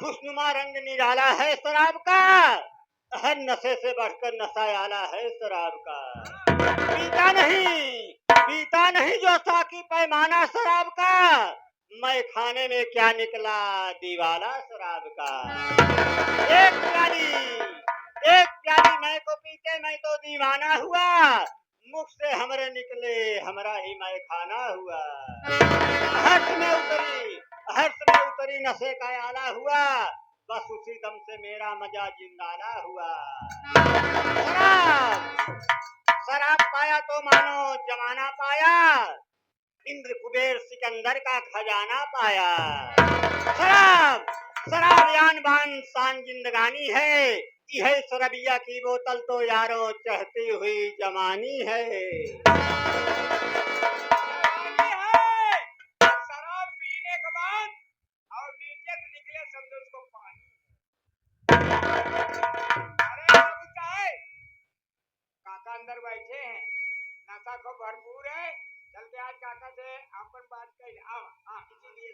खुशनुमा रंग निराला है शराब का, हर नशे से बढ़कर नशा आला है शराब का। पीता नहीं जो साकी पैमाना शराब का, मैं खाने में क्या निकला दीवाना शराब का। एक प्याली मैं को पीते मैं तो दीवाना हुआ, मुख से हमरे निकले हमरा ही मैं खाना हुआ। हर्ष में उतरी नशे का आला हुआ, बस उसी दम से मेरा मजा जिंदाना हुआ। शराब पाया तो मानो जमाना पाया, इंद्र कुबेर सिकंदर का खजाना पाया। शराब यान बान शान जिंदगानी है, यह शरबिया की बोतल तो यारो चढ़ती हुई जवानी है। शराब पीने के बाद और नीचे से निकले समझो उसको पानी। अरे बाबू साहब, काका अंदर बैठे हैं, नशा को भरपूर है, चलते आज काका से अपन बात कर। आओ इसीलिए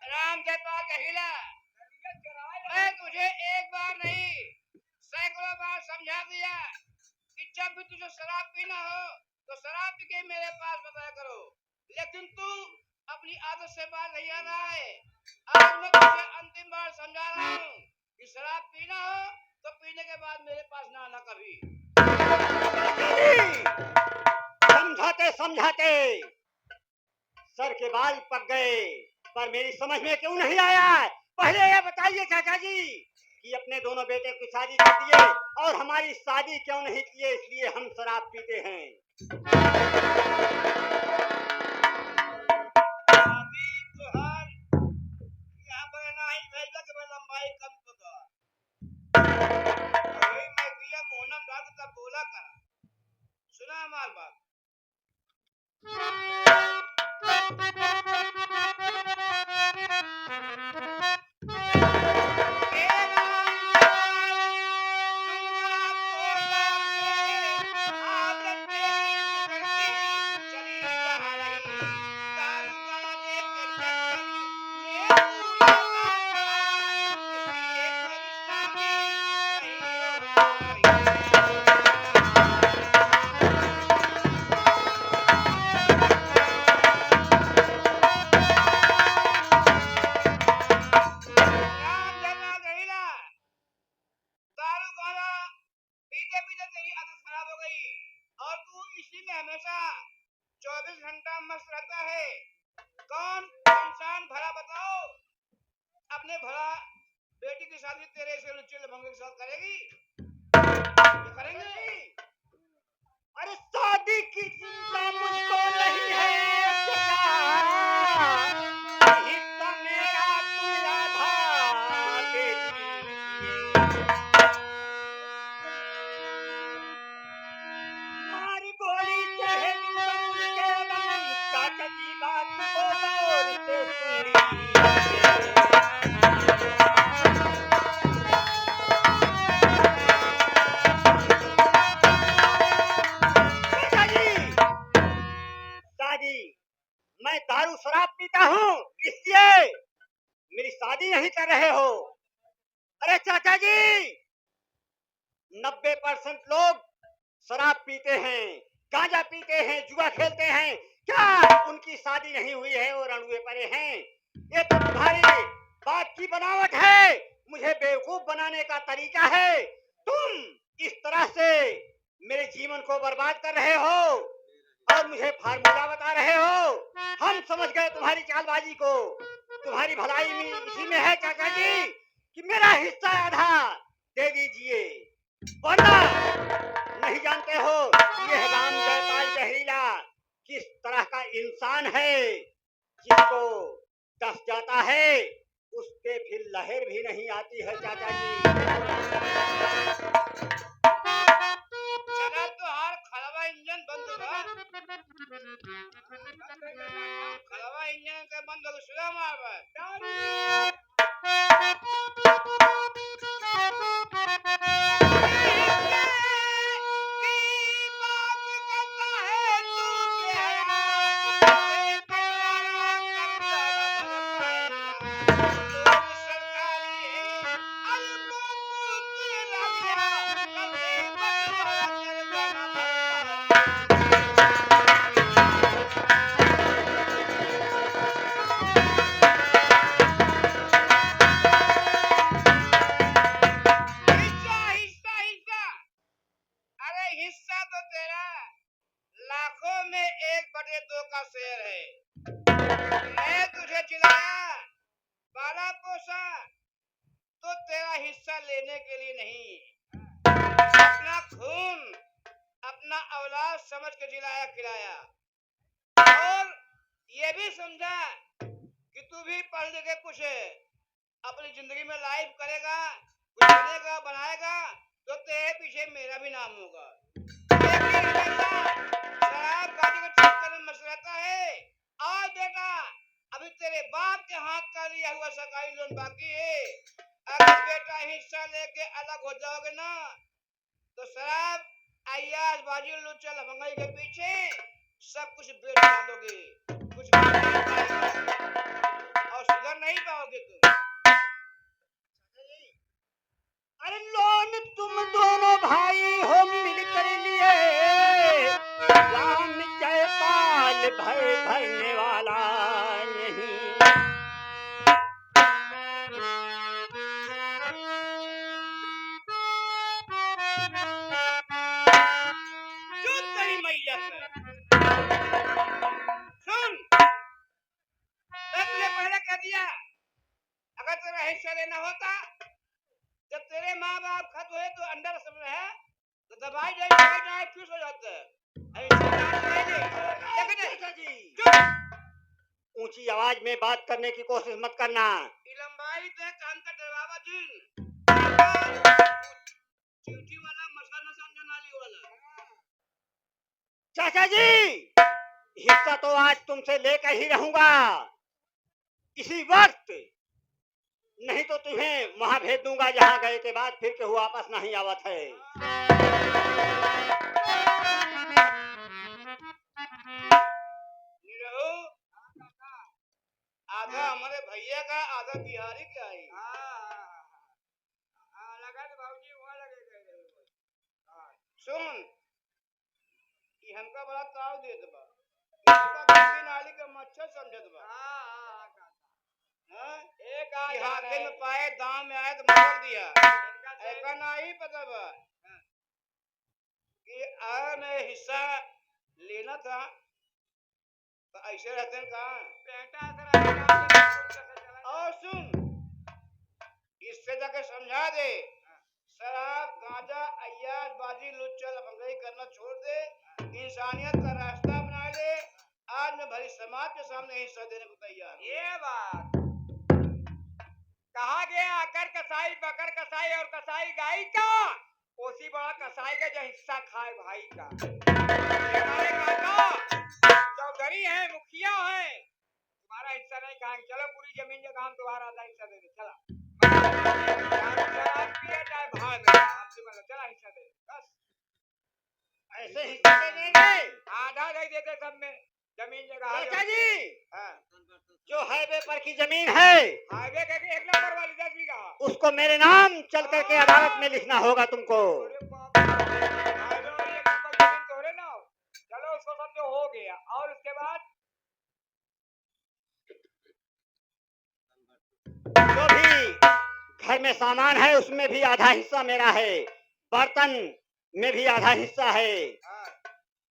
राम जयपाल कहिला, मैं तुझे एक बार नहीं सैकड़ों बार समझा दिया कि जब भी तुझे शराब पीना हो तो शराब पी के मेरे पास बताया करो, लेकिन तू अपनी आदत से बाहर नहीं आ रहा है। आज मैं तुझे अंतिम बार समझा रहा हूँ कि शराब पीना हो तो पीने के बाद मेरे पास ना आना कभी। समझाते सर के बाल पक गए, पर मेरी समझ में क्यों नहीं आया। पहले ये बताइए चाचा जी कि अपने दोनों बेटे की शादी कर दिए और हमारी शादी क्यों नहीं किए, इसलिए हम शराब पीते हैं। यहाँ पर नहीं भेजा कि मैं लंबाई कम करूँ। मैं दिया मोहनम रात का बोला कर, सुना हमारी बात। हमेशा 24 घंटा मस्त रहता है। कौन इंसान भला बताओ अपने भला बेटी की शादी तेरे से लुच्चे लफंगे के साथ करेगी? करेंगे नहीं। अरे शादी की चिंता मुझको नहीं है, हिस्सा मेरा तू आधा दे दीजिए। मारी गोली चाहे के बन, चाचा की बात को गौर से सुनिए। मैं दारू शराब पीता हूँ, इसलिए मेरी शादी नहीं कर रहे हो। अरे चाचा जी, 90% लोग शराब पीते हैं, गांजा पीते हैं, जुआ खेलते हैं, क्या उनकी शादी नहीं हुई है और अड़ुए पड़े हैं? ये तो तुम्हारी बात की बनावट है, मुझे बेवकूफ बनाने का तरीका है। तुम इस तरह से मेरे जीवन को बर्बाद कर रहे हो और मुझे फार्मूला बता रहे हो। हम समझ गए तुम्हारी चालबाजी को। तुम्हारी भलाई में इसी में है चाचा जी कि मेरा हिस्सा आधा दे दीजिए, वरना नहीं जानते हो ये राम जयपाल जहरीला किस तरह का इंसान है। जिसको डस जाता है उसके फिर लहर भी नहीं आती है चाचा जी। चला तो हार खड़वा इंजन बंद होगा, खड़वा इंजन बातें बंद हो गई सुना मार अरे हिस्सा तो तेरा लाखों में 1/2 का शेयर है। मैं तुझे जिलाया, पाला पोसा, तो तेरा हिस्सा लेने के लिए नहीं, अपना खून, अपना औलाद समझ के जिलाया खिलाया। और ये भी समझा कि तू भी पढ़ लिख के कुछ अपनी जिंदगी में लाइफ करेगा, कुछ बनेगा बनाएगा, तो तेरे पीछे मेरा भी नाम होगा। लेकिन हमेशा शराब गाड़ी के चक्कर में मस्त रहता है। आज बेटा अभी तेरे बाप के हाथ का लिया हुआ सरकारी लोन बाकी है। अगर बेटा हिस्सा लेके अलग हो जाओगे ना, तो शराब अय्याज बाजी लुच्चा लफंगाई के पीछे सब कुछ बेच डालोगे, कुछ बन नहीं पाएगा और सुधर नहीं पाओगे तुम। अरे लोन तुम दोनों भाई हो मिलकर लिए, राम जयपाल भय भरने वाला नहीं। जो तेरी मैया से सुन, मैं तुझे पहले कह दिया, अगर तेरा हिस्सा लेना होता, जब तेरे माँ बाप खत हुए तो अंडर समझ है, तो दवाई जाए फिर हो जाता है। ऊंची आवाज में बात करने की कोशिश मत करना। लंबाई दे कान का डरवावा जी, चींटी वाला मसाला समझा नाली वाला। चाचा जी, हिस्सा तो आज तुमसे लेकर ही रहूंगा इसी वक्त, नहीं तो तुम्हें वहां भेज दूंगा जहां गए के बाद फिर केहू वापस नहीं आवत है। निरहु, आधा हमारे भैया का, आधा बिहारी का है। लगा तो बाबूजी वहां लगे। सुन, ये हमका बड़ा ताव दे दबा, इसका गंदी नाली का मच्छर समझत बा। एक हाथे में पाए दाम में आए तो मोल दिया, ऐसा नहीं पता बा कि अगर मैं हिस्सा लेना था तो ऐसे रहते हैं कहाँ। और सुन, इससे जाके समझा दे, शराब गांजा अय्याज बाजी लुच्चा लफंगाई करना छोड़ दे, इंसानियत का रास्ता अपना ले। आज मैं भरी समाज के सामने हिस्सा देने को तैयार हूं। ये बात कहा गया, आकर कसाई बकर कसाई और कसाई गाय का, उसी बड़ा कसाई का जो हिस्सा खाए भाई का। हमारे काका चौधरी है, मुखिया है, तुम्हारा हिस्सा नहीं खाएंगे। चलो पूरी जमीन जगह हम तुम्हारा आधा हिस्सा दे दे। चला चाहे भाग चला हिस्सा दे, बस ऐसे हिस्सा दे देंगे, आधा नहीं देते सब में जमीन जगह। चाचा जी, हाँ, जो हाईवे पर की जमीन है हाईवे के 1 नंबर वाली 10 बीघा, उसको मेरे नाम चल करके अदालत में लिखना होगा तुमको। चलो उसको समझो हो गया। और उसके बाद जो भी घर में सामान है उसमें भी आधा हिस्सा मेरा है, बर्तन में भी आधा हिस्सा है।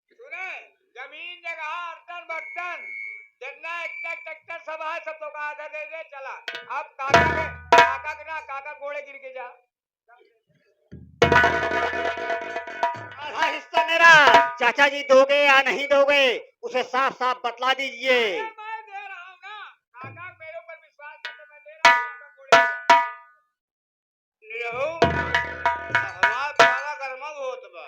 सुने, जमीन जगह अर्तन बर्तन जितना ट्रैक्टर सब है, सब तो का आधा दे दे। चला अब काका घोड़े गिर के जा। आधा हिस्सा मेरा, चाचा जी दोगे या नहीं दोगे उसे साफ साफ बतला दीजिए। मैं दे रहा हूँ ना, काका मेरे ऊपर विश्वास करके मैं दे रहा हूँ। हमारा पाला कर्मा होत बा।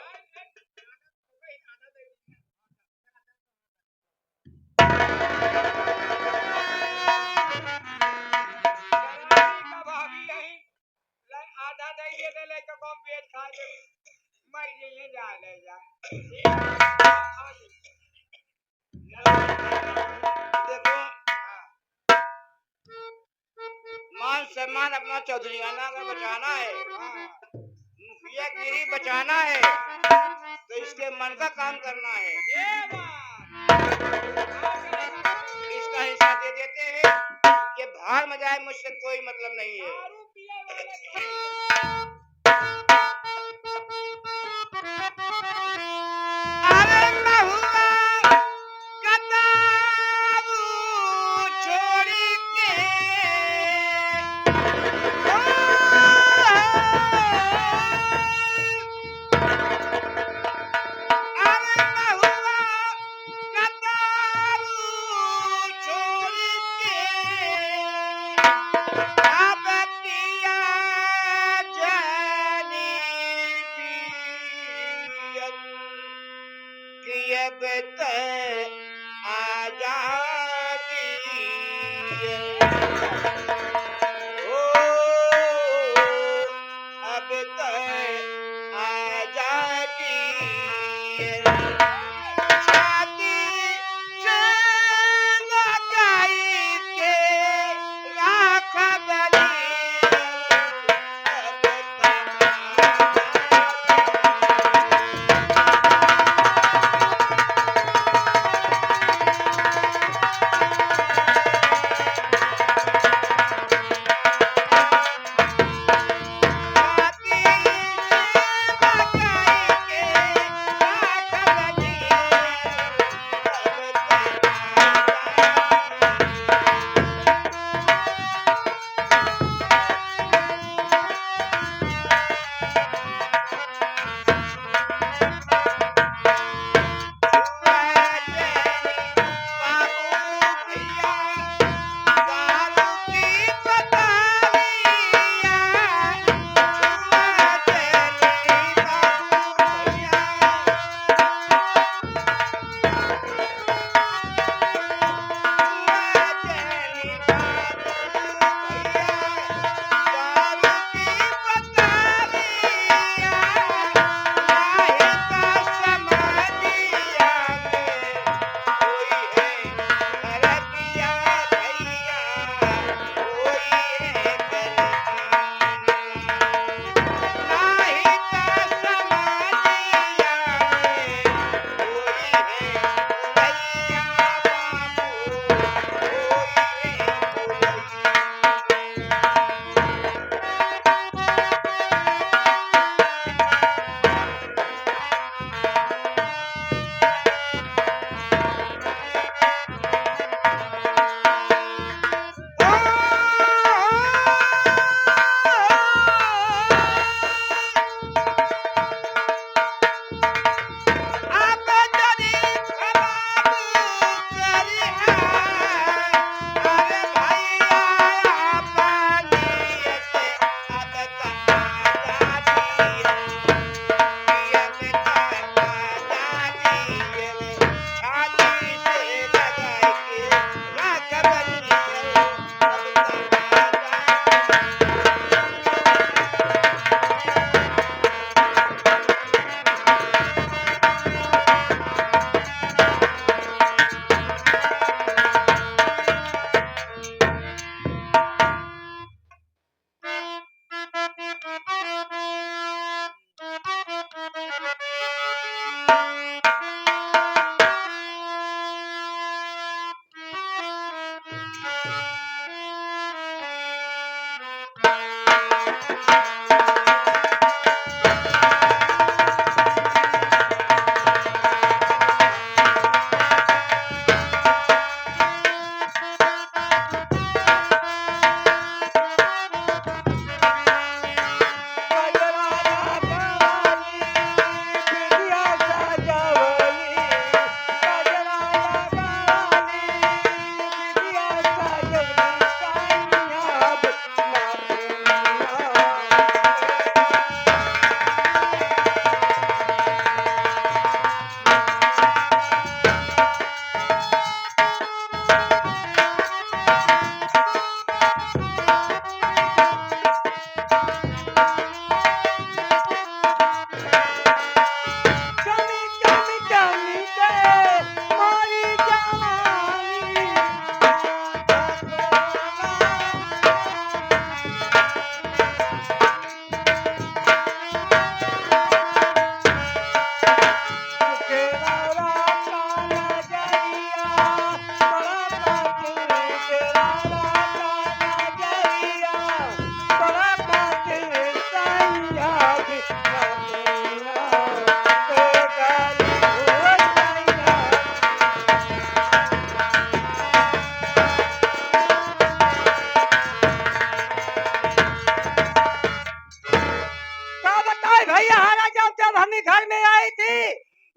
सामान अपना चौधरीयाना का बचाना है, मुखिया गिरी बचाना है, तो इसके मन का काम करना है। इसका हिस्सा दे देते हैं, ये भाड़ में जाए, मुझसे कोई मतलब नहीं है। अरे महुआ कतारू छोड़ के, अरे महुआ कतारू छोड़ के, अब पिया जानी पियत कि अब तक आजादी ओ अब तक आजादी छाती से लगाई के राख बली अब तक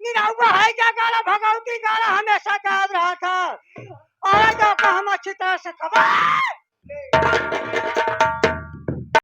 लेकिन हुआ है क्या गाना भगवती गाना हमेशा याद रहा था। आज आपका हम अच्छी तरह से खबर